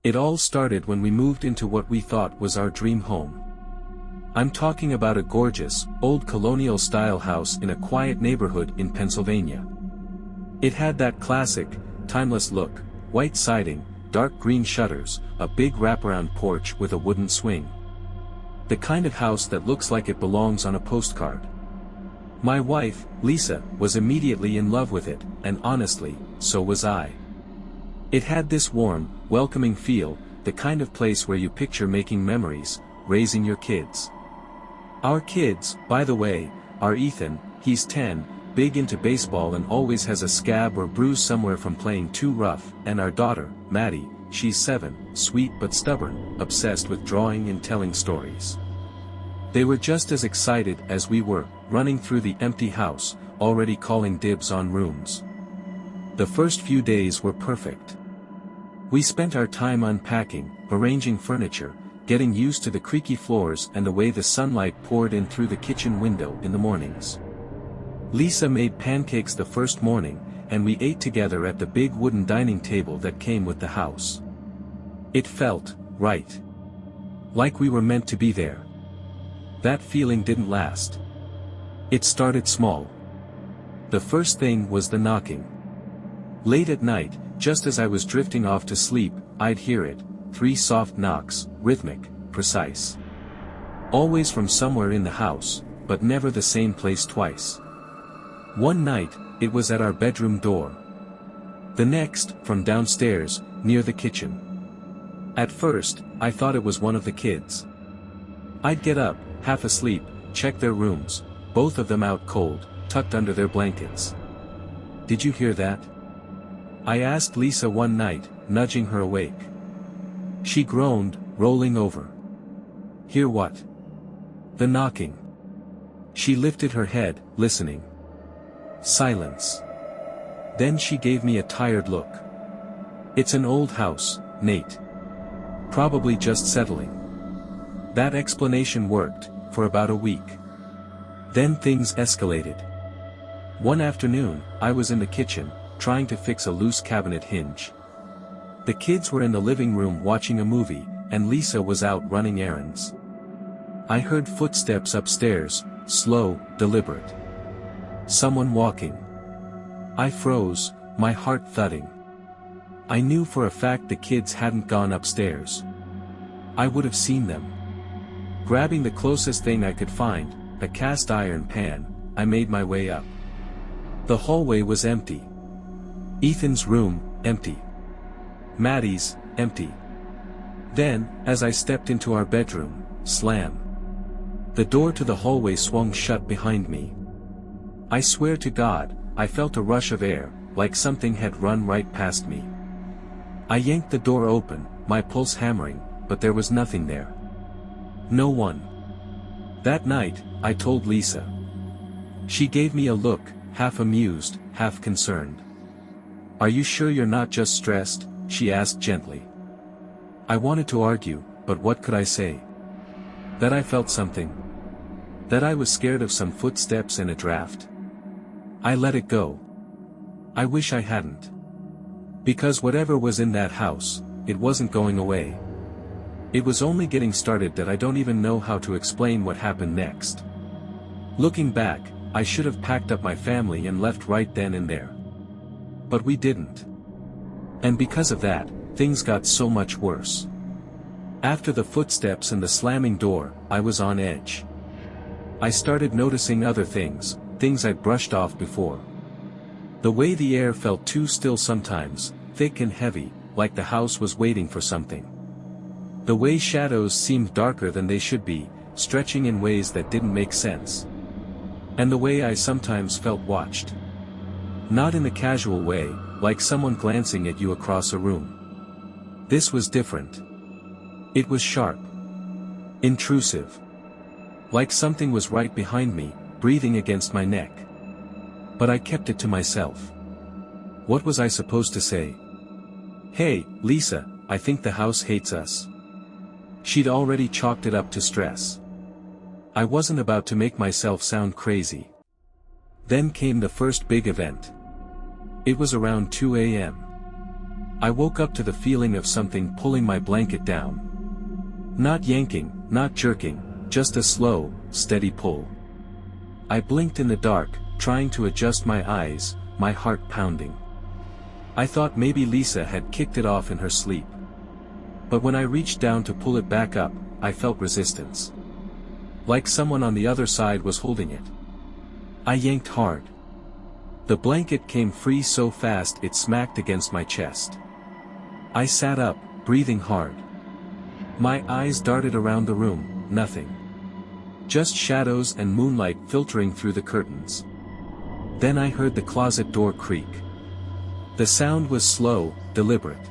It all started when we moved into what we thought was our dream home. I'm talking about a gorgeous, old colonial-style house in a quiet neighborhood in Pennsylvania. It had that classic, timeless look, white siding, dark green shutters, a big wraparound porch with a wooden swing. The kind of house that looks like it belongs on a postcard. My wife, Lisa, was immediately in love with it, and honestly, so was I. It had this warm, welcoming feel, the kind of place where you picture making memories, raising your kids. Our kids, by the way, are Ethan, he's 10, big into baseball and always has a scab or bruise somewhere from playing too rough, and our daughter, Maddie, she's 7, sweet but stubborn, obsessed with drawing and telling stories. They were just as excited as we were, running through the empty house, already calling dibs on rooms. The first few days were perfect. We spent our time unpacking, arranging furniture, getting used to the creaky floors and the way the sunlight poured in through the kitchen window in the mornings. Lisa made pancakes the first morning, and we ate together at the big wooden dining table that came with the house. It felt right. Like we were meant to be there. That feeling didn't last. It started small. The first thing was the knocking. Late at night, just as I was drifting off to sleep, I'd hear it, 3 soft knocks, rhythmic, precise. Always from somewhere in the house, but never the same place twice. One night, it was at our bedroom door. The next, from downstairs, near the kitchen. At first, I thought it was one of the kids. I'd get up, half asleep, check their rooms, both of them out cold, tucked under their blankets. "Did you hear that?" I asked Lisa one night, nudging her awake. She groaned, rolling over. "Hear what?" "The knocking." She lifted her head, listening. Silence. Then she gave me a tired look. "It's an old house, Nate. Probably just settling." That explanation worked, for about a week. Then things escalated. One afternoon, I was in the kitchen, trying to fix a loose cabinet hinge. The kids were in the living room watching a movie, and Lisa was out running errands. I heard footsteps upstairs, slow, deliberate. Someone walking. I froze, my heart thudding. I knew for a fact the kids hadn't gone upstairs. I would have seen them. Grabbing the closest thing I could find, a cast iron pan, I made my way up. The hallway was empty. Ethan's room, empty. Maddie's, empty. Then, as I stepped into our bedroom, slam. The door to the hallway swung shut behind me. I swear to God, I felt a rush of air, like something had run right past me. I yanked the door open, my pulse hammering, but there was nothing there. No one. That night, I told Lisa. She gave me a look, half amused, half concerned. "Are you sure you're not just stressed?" she asked gently. I wanted to argue, but what could I say? That I felt something. That I was scared of some footsteps and a draft. I let it go. I wish I hadn't. Because whatever was in that house, it wasn't going away. It was only getting started. That I don't even know how to explain what happened next. Looking back, I should have packed up my family and left right then and there. But we didn't. And because of that, things got so much worse. After the footsteps and the slamming door, I was on edge. I started noticing other things, things I'd brushed off before. The way the air felt too still sometimes, thick and heavy, like the house was waiting for something. The way shadows seemed darker than they should be, stretching in ways that didn't make sense. And the way I sometimes felt watched. Not in the casual way, like someone glancing at you across a room. This was different. It was sharp. Intrusive. Like something was right behind me, breathing against my neck. But I kept it to myself. What was I supposed to say? "Hey, Lisa, I think the house hates us." She'd already chalked it up to stress. I wasn't about to make myself sound crazy. Then came the first big event. It was around 2 a.m. I woke up to the feeling of something pulling my blanket down. Not yanking, not jerking, just a slow, steady pull. I blinked in the dark, trying to adjust my eyes, my heart pounding. I thought maybe Lisa had kicked it off in her sleep. But when I reached down to pull it back up, I felt resistance. Like someone on the other side was holding it. I yanked hard. The blanket came free so fast it smacked against my chest. I sat up, breathing hard. My eyes darted around the room, nothing. Just shadows and moonlight filtering through the curtains. Then I heard the closet door creak. The sound was slow, deliberate.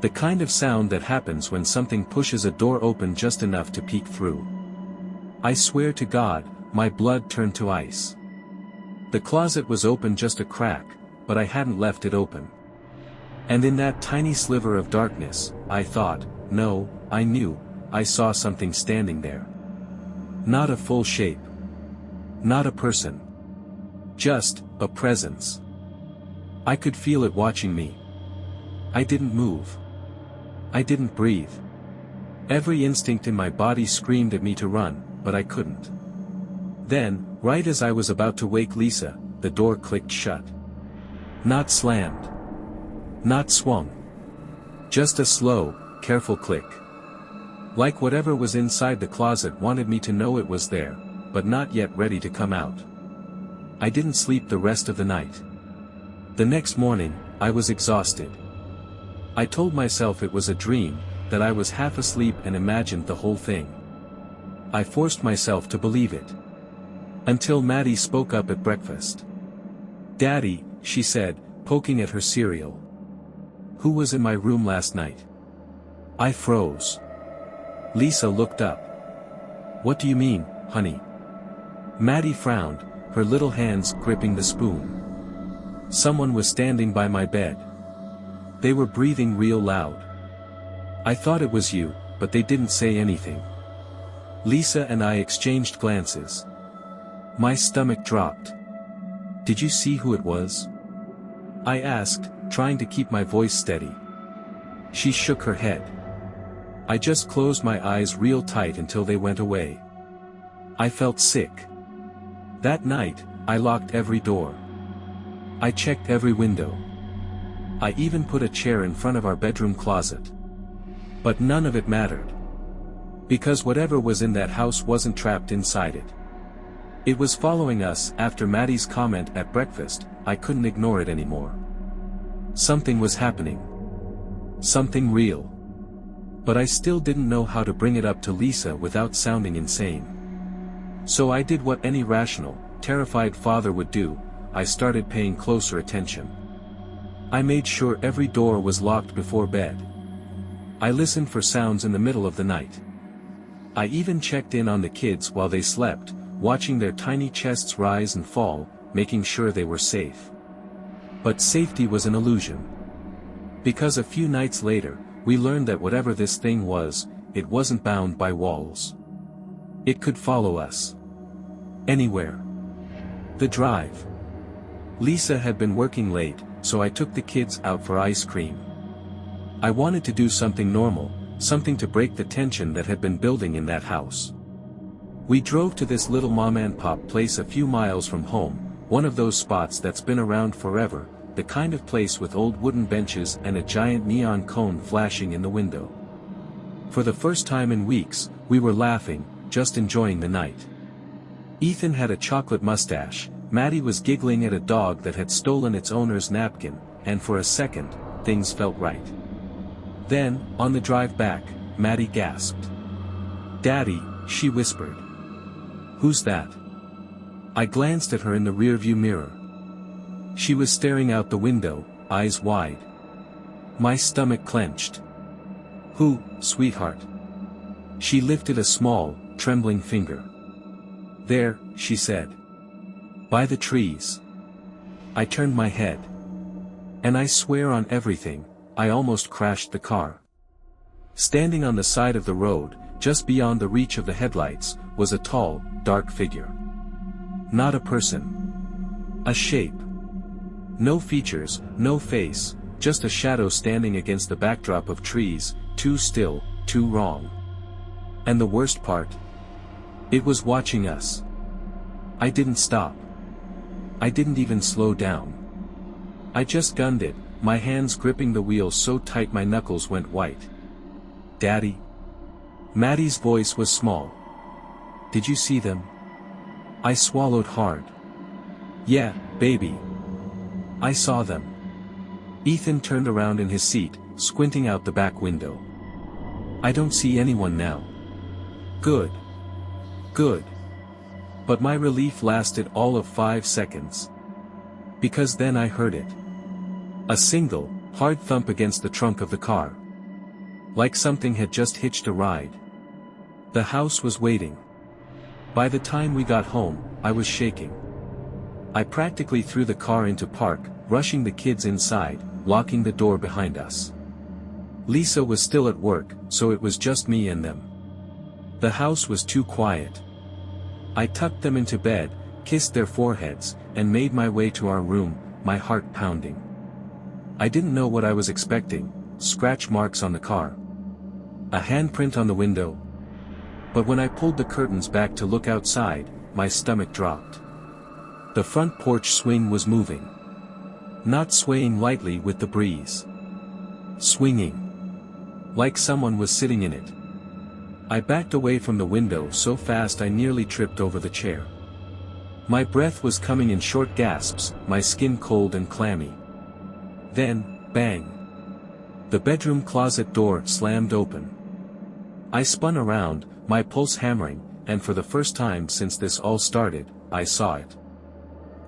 The kind of sound that happens when something pushes a door open just enough to peek through. I swear to God, my blood turned to ice. The closet was open just a crack, but I hadn't left it open. And in that tiny sliver of darkness, I thought, no, I knew, I saw something standing there. Not a full shape. Not a person. Just, a presence. I could feel it watching me. I didn't move. I didn't breathe. Every instinct in my body screamed at me to run, but I couldn't. Then, right as I was about to wake Lisa, the door clicked shut. Not slammed. Not swung. Just a slow, careful click. Like whatever was inside the closet wanted me to know it was there, but not yet ready to come out. I didn't sleep the rest of the night. The next morning, I was exhausted. I told myself it was a dream, that I was half asleep and imagined the whole thing. I forced myself to believe it. Until Maddie spoke up at breakfast. "Daddy," she said, poking at her cereal. "Who was in my room last night?" I froze. Lisa looked up. "What do you mean, honey?" Maddie frowned, her little hands gripping the spoon. "Someone was standing by my bed. They were breathing real loud. I thought it was you, but they didn't say anything." Lisa and I exchanged glances. My stomach dropped. "Did you see who it was?" I asked, trying to keep my voice steady. She shook her head. "I just closed my eyes real tight until they went away. I felt sick. That night, I locked every door. I checked every window. I even put a chair in front of our bedroom closet. But none of it mattered. Because whatever was in that house wasn't trapped inside it. It was following us." After Maddie's comment at breakfast, I couldn't ignore it anymore. Something was happening. Something real. But I still didn't know how to bring it up to Lisa without sounding insane. So I did what any rational, terrified father would do. I started paying closer attention. I made sure every door was locked before bed. I listened for sounds in the middle of the night. I even checked in on the kids while they slept, watching their tiny chests rise and fall, making sure they were safe. But safety was an illusion. Because a few nights later, we learned that whatever this thing was, it wasn't bound by walls. It could follow us. Anywhere. The drive. Lisa had been working late, so I took the kids out for ice cream. I wanted to do something normal, something to break the tension that had been building in that house. We drove to this little mom-and-pop place a few miles from home, one of those spots that's been around forever, the kind of place with old wooden benches and a giant neon cone flashing in the window. For the first time in weeks, we were laughing, just enjoying the night. Ethan had a chocolate mustache, Maddie was giggling at a dog that had stolen its owner's napkin, and for a second, things felt right. Then, on the drive back, Maddie gasped. "Daddy," she whispered. "Who's that?" I glanced at her in the rearview mirror. She was staring out the window, eyes wide. My stomach clenched. "Who, sweetheart?" She lifted a small, trembling finger. "There," she said. "By the trees." I turned my head. And I swear on everything, I almost crashed the car. Standing on the side of the road, just beyond the reach of the headlights, was a tall, dark figure. Not a person. A shape. No features, no face, just a shadow standing against the backdrop of trees, too still, too wrong. And the worst part? It was watching us. I didn't stop. I didn't even slow down. I just gunned it, my hands gripping the wheel so tight my knuckles went white. "Daddy?" Maddie's voice was small. "Did you see them?" I swallowed hard. "Yeah, baby. I saw them." Ethan turned around in his seat, squinting out the back window. "I don't see anyone now." "Good. Good." But my relief lasted all of 5 seconds. Because then I heard it. A single, hard thump against the trunk of the car. Like something had just hitched a ride. The house was waiting. By the time we got home, I was shaking. I practically threw the car into park, rushing the kids inside, locking the door behind us. Lisa was still at work, so it was just me and them. The house was too quiet. I tucked them into bed, kissed their foreheads, and made my way to our room, my heart pounding. I didn't know what I was expecting: scratch marks on the car, a handprint on the window. But when I pulled the curtains back to look outside, my stomach dropped. The front porch swing was moving. Not swaying lightly with the breeze. Swinging. Like someone was sitting in it. I backed away from the window so fast I nearly tripped over the chair. My breath was coming in short gasps, my skin cold and clammy. Then, bang. The bedroom closet door slammed open. I spun around, my pulse hammering, and for the first time since this all started, I saw it.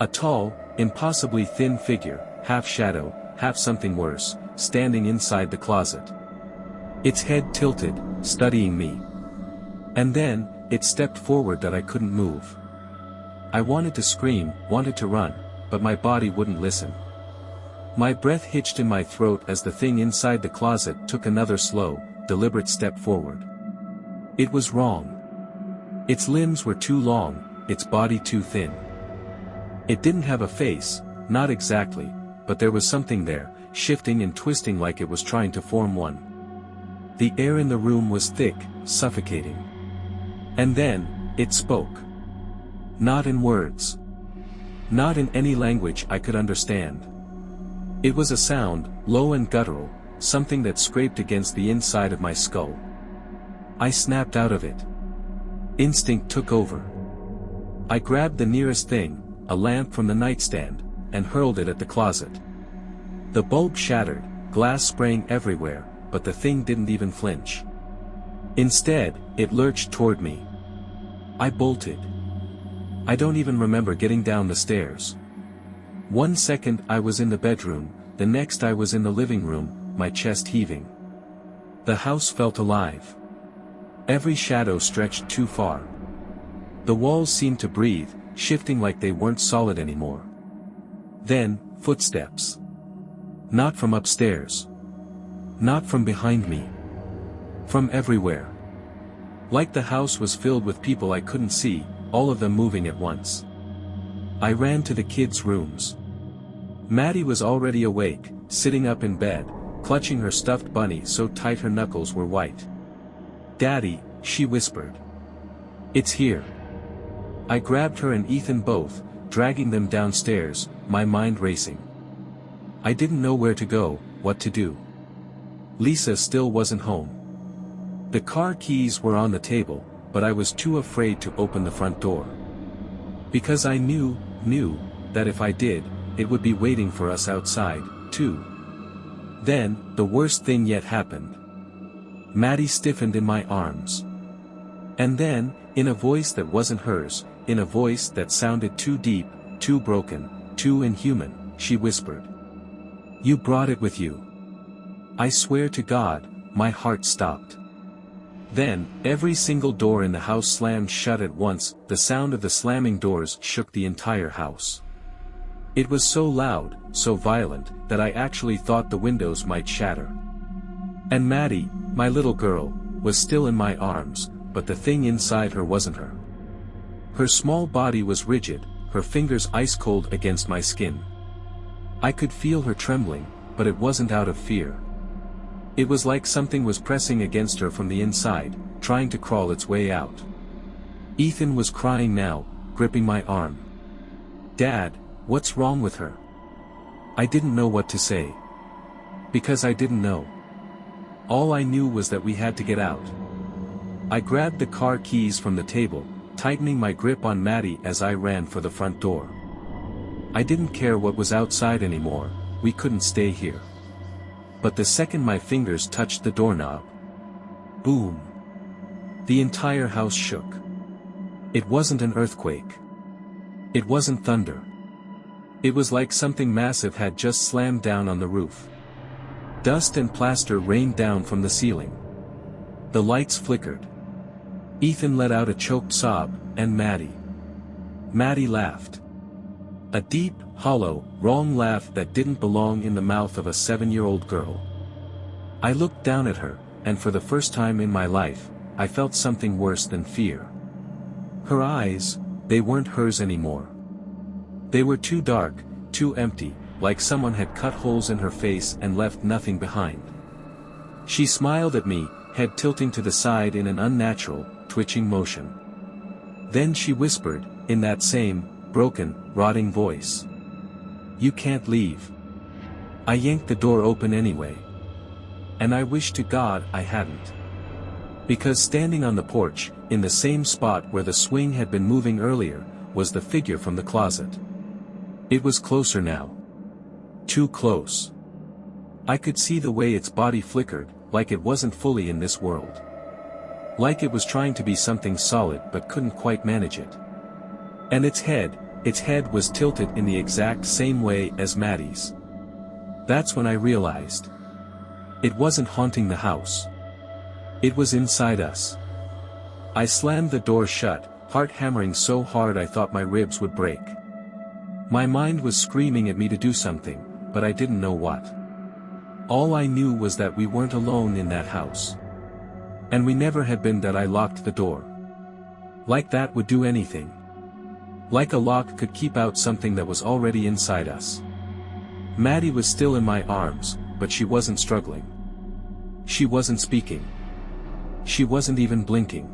A tall, impossibly thin figure, half shadow, half something worse, standing inside the closet. Its head tilted, studying me. And then, it stepped forward that I couldn't move. I wanted to scream, wanted to run, but my body wouldn't listen. My breath hitched in my throat as the thing inside the closet took another slow, deliberate step forward. It was wrong. Its limbs were too long, its body too thin. It didn't have a face, not exactly, but there was something there, shifting and twisting like it was trying to form one. The air in the room was thick, suffocating. And then, it spoke. Not in words. Not in any language I could understand. It was a sound, low and guttural, something that scraped against the inside of my skull. I snapped out of it. Instinct took over. I grabbed the nearest thing, a lamp from the nightstand, and hurled it at the closet. The bulb shattered, glass spraying everywhere, but the thing didn't even flinch. Instead, it lurched toward me. I bolted. I don't even remember getting down the stairs. 1 second I was in the bedroom, the next I was in the living room, my chest heaving. The house felt alive. Every shadow stretched too far. The walls seemed to breathe, shifting like they weren't solid anymore. Then, footsteps. Not from upstairs. Not from behind me. From everywhere. Like the house was filled with people I couldn't see, all of them moving at once. I ran to the kids' rooms. Maddie was already awake, sitting up in bed, clutching her stuffed bunny so tight her knuckles were white. "Daddy," she whispered. "It's here." I grabbed her and Ethan both, dragging them downstairs, my mind racing. I didn't know where to go, what to do. Lisa still wasn't home. The car keys were on the table, but I was too afraid to open the front door. Because I knew that if I did, it would be waiting for us outside, too. Then, the worst thing yet happened. Maddie stiffened in my arms. And then, in a voice that wasn't hers, in a voice that sounded too deep, too broken, too inhuman, she whispered. "You brought it with you." I swear to God, my heart stopped. Then, every single door in the house slammed shut at once, the sound of the slamming doors shook the entire house. It was so loud, so violent, that I actually thought the windows might shatter. And Maddie, my little girl, was still in my arms, but the thing inside her wasn't her. Her small body was rigid, her fingers ice cold against my skin. I could feel her trembling, but it wasn't out of fear. It was like something was pressing against her from the inside, trying to crawl its way out. Ethan was crying now, gripping my arm. "Dad, what's wrong with her?" I didn't know what to say. Because I didn't know. All I knew was that we had to get out. I grabbed the car keys from the table, tightening my grip on Maddie as I ran for the front door. I didn't care what was outside anymore, we couldn't stay here. But the second my fingers touched the doorknob, boom! The entire house shook. It wasn't an earthquake. It wasn't thunder. It was like something massive had just slammed down on the roof. Dust and plaster rained down from the ceiling. The lights flickered. Ethan let out a choked sob, and Maddie laughed. A deep, hollow, wrong laugh that didn't belong in the mouth of a 7-year-old girl. I looked down at her, and for the first time in my life, I felt something worse than fear. Her eyes, they weren't hers anymore. They were too dark, too empty, like someone had cut holes in her face and left nothing behind. She smiled at me, head tilting to the side in an unnatural, twitching motion. Then she whispered, in that same, broken, rotting voice, "You can't leave." I yanked the door open anyway. And I wished to God I hadn't. Because standing on the porch, in the same spot where the swing had been moving earlier, was the figure from the closet. It was closer now. Too close. I could see the way its body flickered, like it wasn't fully in this world. Like it was trying to be something solid but couldn't quite manage it. And its head was tilted in the exact same way as Maddie's. That's when I realized. It wasn't haunting the house. It was inside us. I slammed the door shut, heart hammering so hard I thought my ribs would break. My mind was screaming at me to do something, but I didn't know what. All I knew was that we weren't alone in that house. And we never had been. That I locked the door. Like that would do anything. Like a lock could keep out something that was already inside us. Maddie was still in my arms, but she wasn't struggling. She wasn't speaking. She wasn't even blinking.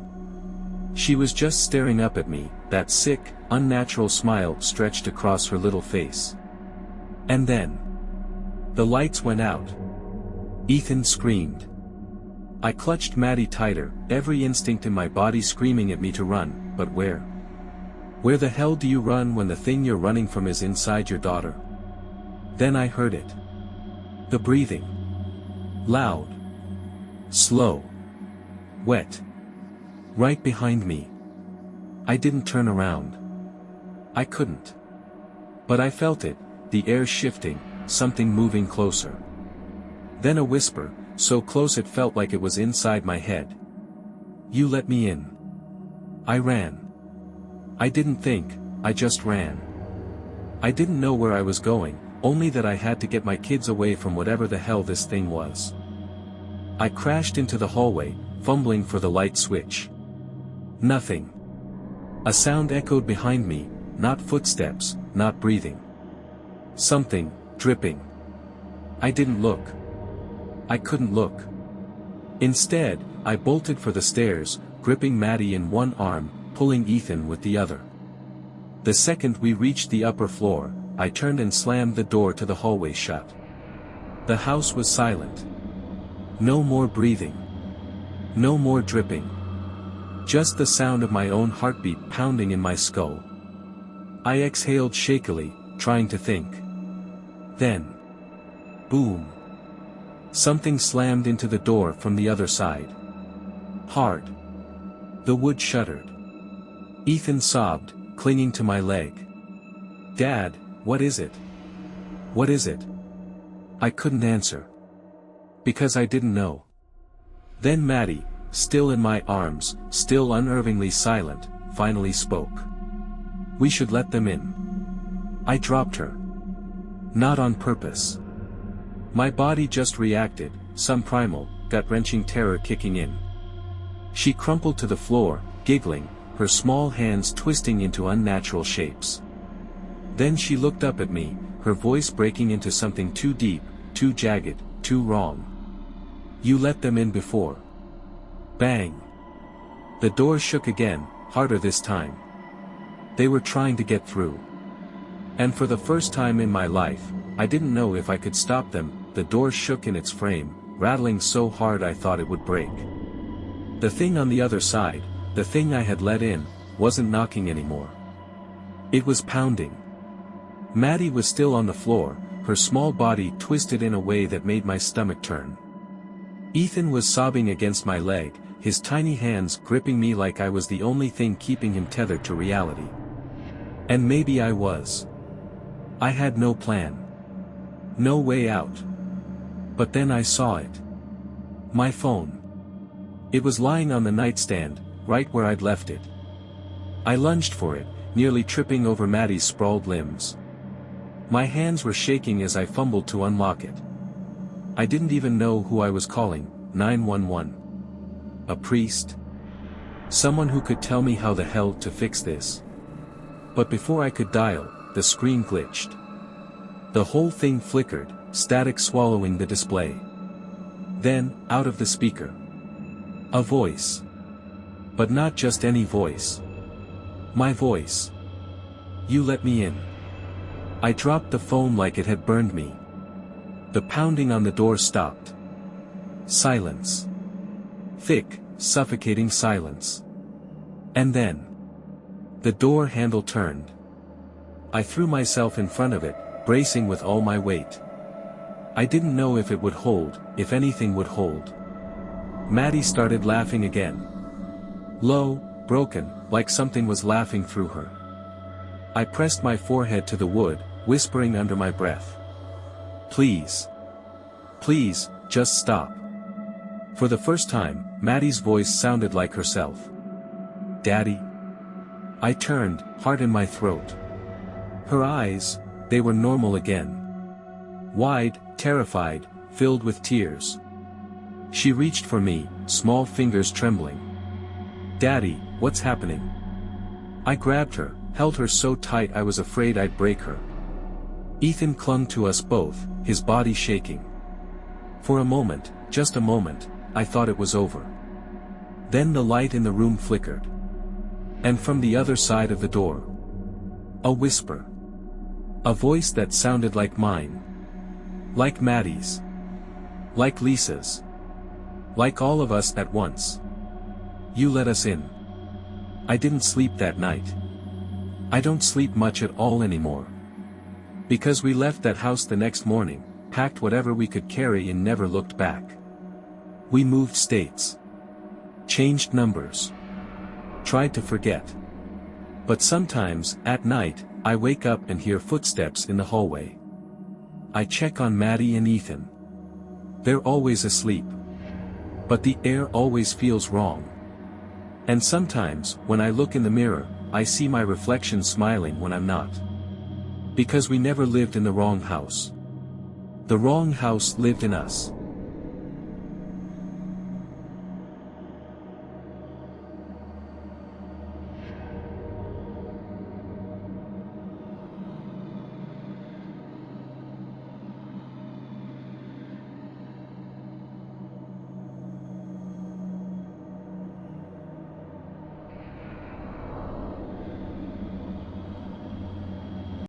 She was just staring up at me, that sick, unnatural smile stretched across her little face. And then, the lights went out. Ethan screamed. I clutched Maddie tighter, every instinct in my body screaming at me to run, but where? Where the hell do you run when the thing you're running from is inside your daughter? Then I heard it. The breathing. Loud. Slow. Wet. Right behind me. I didn't turn around. I couldn't. But I felt it, the air shifting, something moving closer. Then a whisper, so close it felt like it was inside my head. "You let me in." I ran. I didn't think, I just ran. I didn't know where I was going, only that I had to get my kids away from whatever the hell this thing was. I crashed into the hallway, fumbling for the light switch. Nothing. A sound echoed behind me, not footsteps, not breathing. Something, dripping. I didn't look. I couldn't look. Instead, I bolted for the stairs, gripping Maddie in one arm, pulling Ethan with the other. The second we reached the upper floor, I turned and slammed the door to the hallway shut. The house was silent. No more breathing. No more dripping. Just the sound of my own heartbeat pounding in my skull. I exhaled shakily, trying to think. Then. Boom. Something slammed into the door from the other side. Hard. The wood shuddered. Ethan sobbed, clinging to my leg. "Dad, what is it? What is it?" I couldn't answer. Because I didn't know. Then Maddie, still in my arms, still unnervingly silent, finally spoke. "We should let them in." I dropped her. Not on purpose. My body just reacted, some primal, gut-wrenching terror kicking in. She crumpled to the floor, giggling, her small hands twisting into unnatural shapes. Then she looked up at me, her voice breaking into something too deep, too jagged, too wrong. You let them in before. Bang! The door shook again, harder this time. They were trying to get through. And for the first time in my life, I didn't know if I could stop them. The door shook in its frame, rattling so hard I thought it would break. The thing on the other side, the thing I had let in, wasn't knocking anymore. It was pounding. Maddie was still on the floor, her small body twisted in a way that made my stomach turn. Ethan was sobbing against my leg, his tiny hands gripping me like I was the only thing keeping him tethered to reality. And maybe I was. I had no plan. No way out. But then I saw it. My phone. It was lying on the nightstand, right where I'd left it. I lunged for it, nearly tripping over Maddie's sprawled limbs. My hands were shaking as I fumbled to unlock it. I didn't even know who I was calling. 911. A priest? Someone who could tell me how the hell to fix this. But before I could dial, the screen glitched. The whole thing flickered, static swallowing the display. Then, out of the speaker. A voice. But not just any voice. My voice. You let me in. I dropped the phone like it had burned me. The pounding on the door stopped. Silence. Thick, suffocating silence. And then. The door handle turned. I threw myself in front of it, bracing with all my weight. I didn't know if it would hold, if anything would hold. Maddie started laughing again. Low, broken, like something was laughing through her. I pressed my forehead to the wood, whispering under my breath. Please. Please, just stop. For the first time, Maddie's voice sounded like herself. Daddy? I turned, heart in my throat. Her eyes, they were normal again. Wide, terrified, filled with tears. She reached for me, small fingers trembling. Daddy, what's happening? I grabbed her, held her so tight I was afraid I'd break her. Ethan clung to us both, his body shaking. For a moment, just a moment, I thought it was over. Then the light in the room flickered. And from the other side of the door. A whisper. A voice that sounded like mine. Like Maddie's. Like Lisa's. Like all of us at once. You let us in. I didn't sleep that night. I don't sleep much at all anymore. Because we left that house the next morning, packed whatever we could carry and never looked back. We moved states. Changed numbers. Tried to forget. But sometimes, at night, I wake up and hear footsteps in the hallway. I check on Maddie and Ethan. They're always asleep. But the air always feels wrong. And sometimes, when I look in the mirror, I see my reflection smiling when I'm not. Because we never lived in the wrong house. The wrong house lived in us.